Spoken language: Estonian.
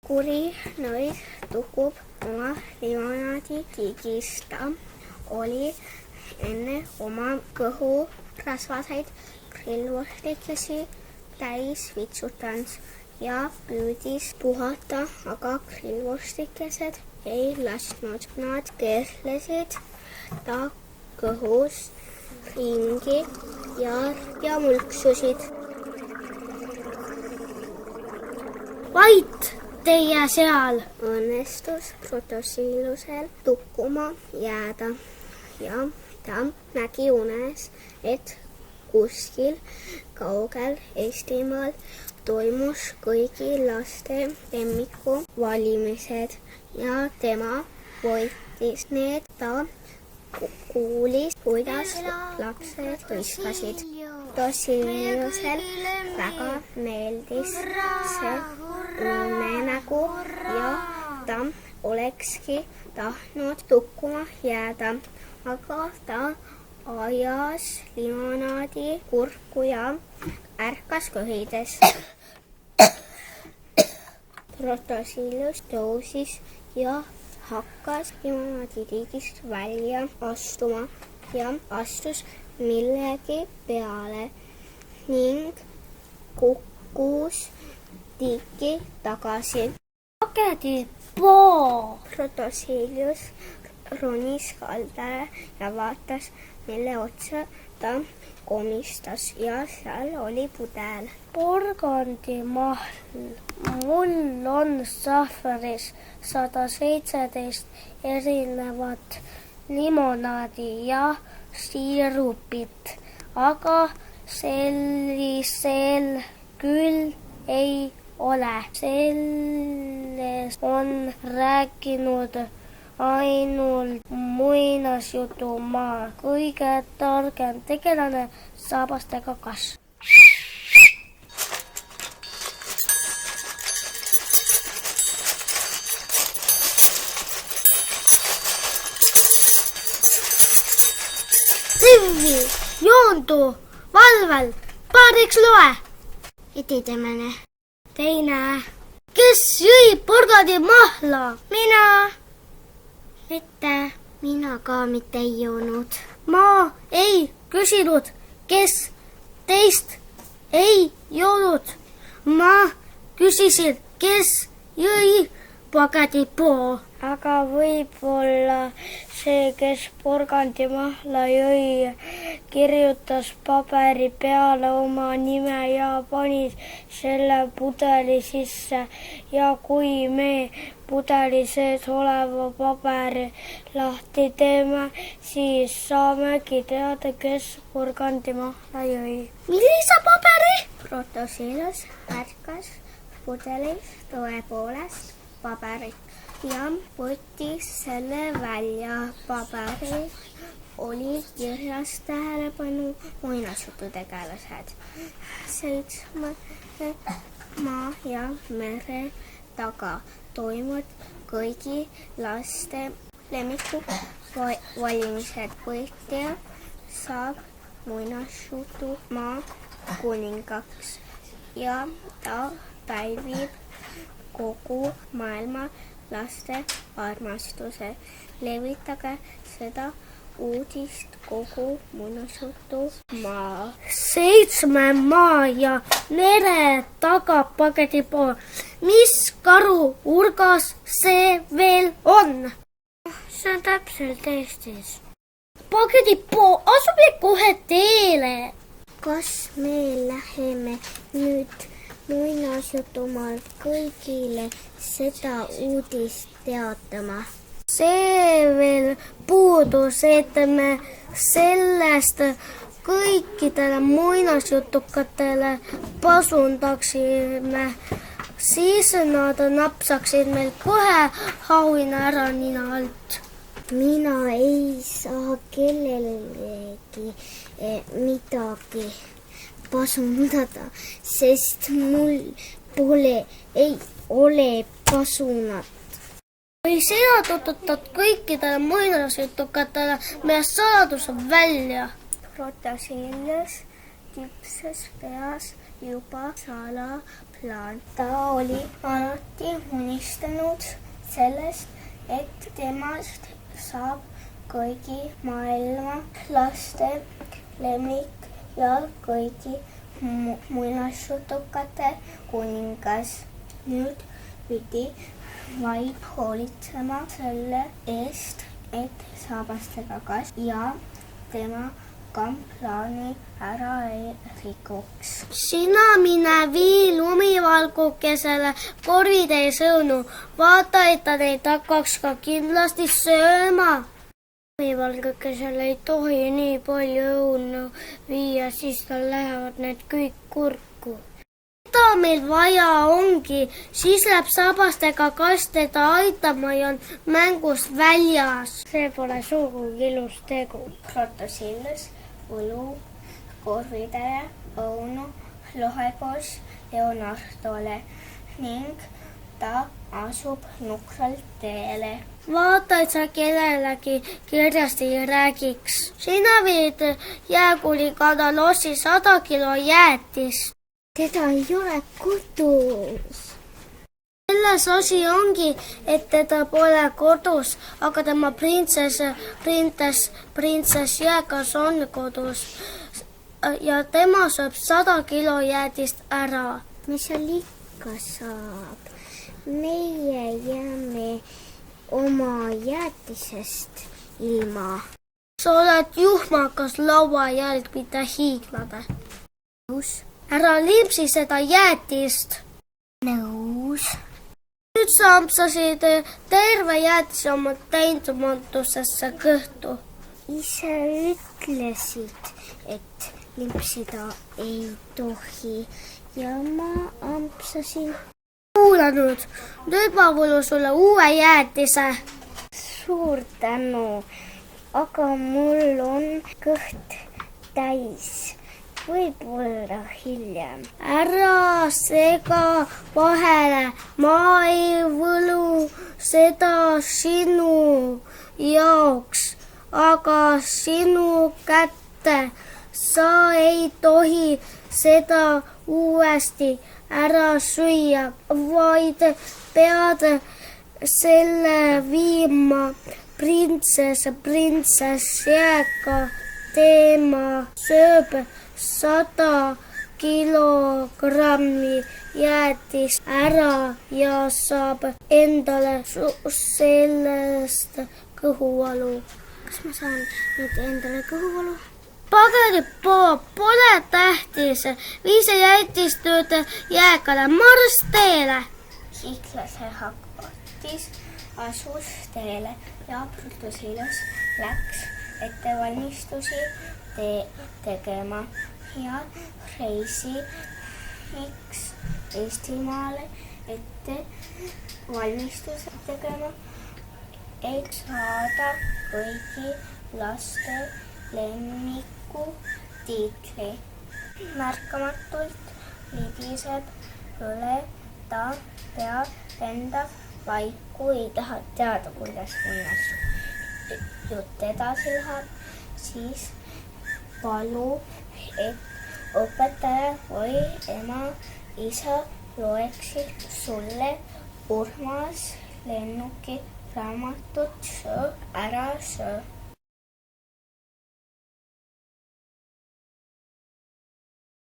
kuri nõid tukub oma limonaadi tigis. Ta oli enne oma kõhu rasvaseid grillvurstikesi täis vitsutanud ja püüdis puhata, aga grillvurstikesed ei lasknud. Nad keerlesid ta kõhus ringi ja mulksusid. Vait teie seal! Õnnestus Protosilusel tukkuma jääda ja ta nägi unes, et kuskil kaugel Eestimaal toimus kõigi laste lemmiku valimised ja tema võitis need. Ta kuulis, kuidas lapsed hõiskasid. Protosilusel väga meeldis see unenägu ja ta olekski tahtnud tukkuma jääda, aga ta ajas limonaadi kurku ja ärkas köhides. Protosilus tõusis ja hakkas limonaaditigist välja astuma ja astus millegi peale ning kukkus tiki tagasi. Pagedipoo! Protosilus ronis kaldale ja vaatas, mille otsa ta komistas ja seal oli pudel. Porgandimahl, mul on sahvris 117 erinevat limonaadi ja siirupit, aga sellisel küll ei ole. Selles on rääkinud ainult muinasjutumaa kõige targem tegelane saabastega kasv. Rivi, joondu, valvel, paariks loe. Esimene. Teine. Kes jõi porgandimahla? Mina. Mitte. Mina ka mitte ei joonud. Ma ei küsinud, kes teist ei joonud. Ma küsisin, kes jõi pagedipoo. Aga võib-olla see, kes porgandimahla jõi, kirjutas paberi peale oma nime ja pani selle pudeli sisse. Ja kui me pudeli sees oleva paberi lahti teeme, siis saamegi teada, kes porgandimahla jõi. Millise paberi? Protosilus ärkas pudelis tõepoolest paberit ja võttis selle välja. Paberi oli kirjas tähelepanu muinasjututegelased. 7 maa ja mere taga toimub kõigi laste lemmiku valimised. Võitja saab muinasjutumaa kuningaks ja ta pälvib kogu maailma laste armastuse. Levitage seda uudist kogu muinasjutumaa. 7 maa ja mere taga pagedipoo. Mis karu urgas see veel on? See on täpselt Eestis. Pagedipoo asub kohe teele. Kas me läheme nüüd muinasjutumaal kõigile seda uudist teatama? See veel puudus, et me sellest kõikidele muinasjutukatele pasundaksime. Siis nad napsaksid meil kohe auhinna ära nina alt. Mina ei saa kellelegi midagi pasundada, sest mul ei ole pasunat. Või sina tututad kõikidele muinasjutukatele meie saladuse välja. Protosilus küpses peas juba plaan. Ta oli alati unistanud sellest, et temast saab kõigi maailma laste lemmik ja kõigi muinasjutukate kuningas. Nüüd pidi vaid hoolitsema selle eest, et saabastega kas ja tema plaani ära ei rikuks. Sina mine vii lumivalgukesele korvitäis õunu, vaata, et ta neid hakkaks ka kindlasti sööma. Lumivalgukesele ei tohi nii palju õunu viia, siis tal lähevad need kõik kurku. Mida meil vaja ongi, siis läheb sabastega kast teda aitama ja on mängus väljas. See pole sugugi ilus tegu. Protosillas võlu korvitäie õunu lohekoos Leonardole ning ta asub nukralt teele. Vaata, et sa kellelegi kirjast ei räägiks. Sina viid jääkulikada lossi 100 kilo jäätist. Teda ei ole kodus. Selles asi ongi, et teda pole kodus, aga tema printsess jääkas on kodus ja tema sööb 100 kilo jäätist ära. Mis seal ikka saab? Meie jääme oma jäätisest ilma. Sa oled juhmakas lauajälg, mitte hiiglane. Nõus. Ära liipsi seda jäätist. Nõus. Nüüd sa ampsasid terve jäätise oma täindumatusesse kõhtu. Ise ütlesid, et limpsida ei tohi ja ma ampsasin. Kuula nüüd ma võlu sulle uue jäätise. Suur tänu, aga mul on kõht täis. Võib-olla hiljem. Ära sega vahele, ma ei võlu seda sinu jaoks, aga sinu kätte. Sa ei tohi seda uuesti ära süüa, vaid pead selle viima printsess jääka. Tema sööb 100 kilogrammi jäätist ära ja saab endale sellest kõhuvalu. Kas ma saan nüüd endale kõhuvalu? Pageripood, pole tähtis. Vii see jäätistööd jääkale marss teele. Hiiglase hakatis asus teele ja Protosillas läks ettevalmistusi tegema ja reisiks Eestimaale ettevalmistuse tegema, et saada kõigi laste lemmiku tiitli. Märkamatult libiseb üle ta pea enda vaiku, ei taha teada, kuidas jutt edasi läheb, siis palu, et õpetaja või ema isa loeksid sulle Urmas Lennuki raamatut Söö ära söö.